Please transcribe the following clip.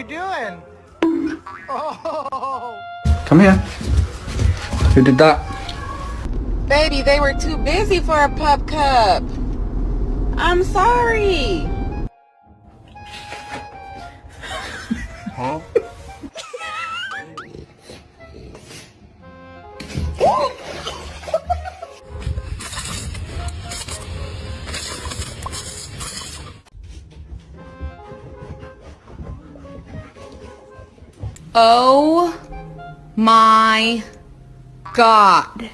you doing? Oh. Come here. Who did that? Baby, they were too busy for a pup cup. I'm sorry. Huh? Oh my God.